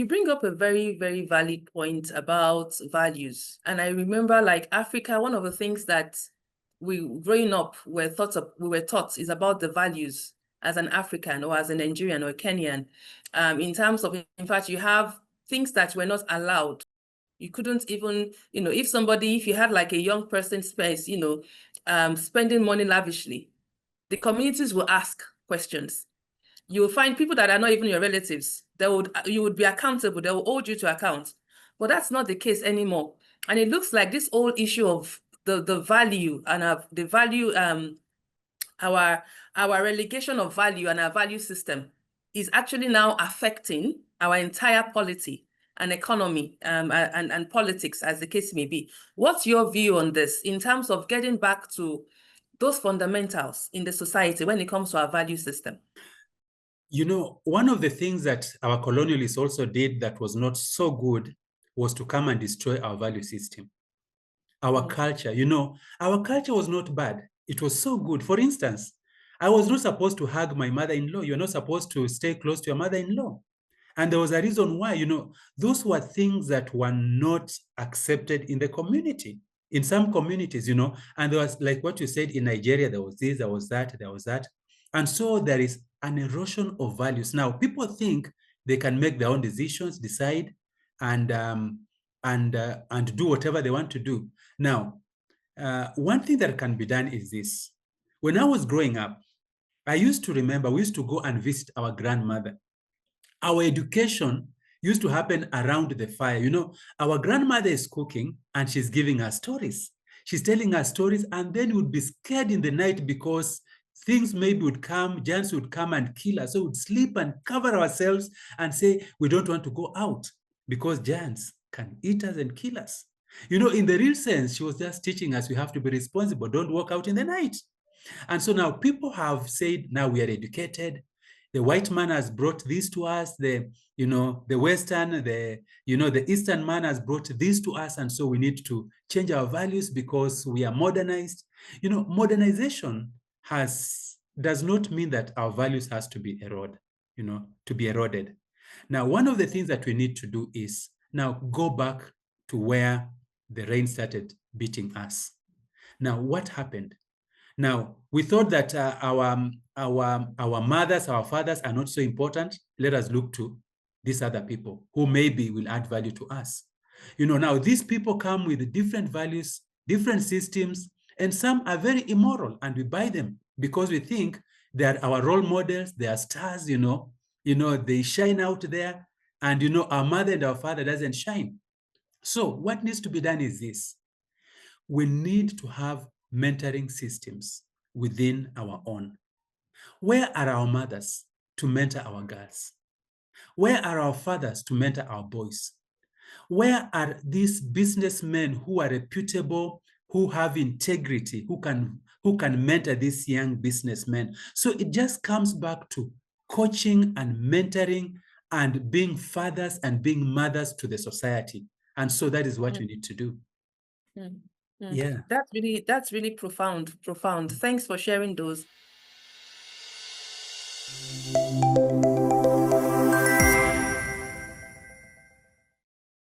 you bring up a very, very valid point about values. And I remember, like, Africa, one of the things that growing up, we were taught is about the values as an African or as a Nigerian or a Kenyan. In terms of, in fact, you have things that were not allowed. You couldn't even, if you had like a young person space, spending money lavishly, the communities will ask questions. You will find people that are not even your relatives. You would be accountable. They will hold you to account. But that's not the case anymore. And it looks like this whole issue of the value and the value, our relegation of value and our value system is actually now affecting our entire polity and economy and politics, as the case may be. What's your view on this in terms of getting back to those fundamentals in the society when it comes to our value system? One of the things that our colonialists also did that was not so good was to come and destroy our value system. Our culture, our culture was not bad. It was so good. For instance, I was not supposed to hug my mother-in-law. You're not supposed to stay close to your mother-in-law. And there was a reason why, those were things that were not accepted in the community, in some communities, and there was, like what you said, in Nigeria, there was this, there was that, there was that. And so there is an erosion of values. Now, people think they can make their own decisions, decide, and do whatever they want to do. Now, one thing that can be done is this. When I was growing up, I used to remember we used to go and visit our grandmother. Our education used to happen around the fire. Our grandmother is cooking and she's giving us stories. She's telling us stories, and then we'd be scared in the night because things maybe would come, giants would come and kill us. So we'd sleep and cover ourselves and say, we don't want to go out because giants can eat us and kill us. In the real sense, she was just teaching us we have to be responsible. Don't walk out in the night. And so now people have said, now we are educated. The white man has brought this to us. The Western, the Eastern man has brought this to us. And so we need to change our values because we are modernized. Modernization does not mean that our values has to be eroded. Now, one of the things that we need to do is now go back to where the rain started beating us. Now, what happened? Now, we thought that our mothers, our fathers are not so important. Let us look to these other people who maybe will add value to us. Now these people come with different values, different systems, and some are very immoral, and we buy them because we think they are our role models, they are stars, they shine out there, and our mother and our father doesn't shine. So what needs to be done is this. We need to have mentoring systems within our own. Where are our mothers to mentor our girls? Where are our fathers to mentor our boys? Where are these businessmen who are reputable, who have integrity, who can mentor these young businessmen? So it just comes back to coaching and mentoring and being fathers and being mothers to the society. And so that is what we need to do. Yeah. That's really profound. Thanks for sharing those.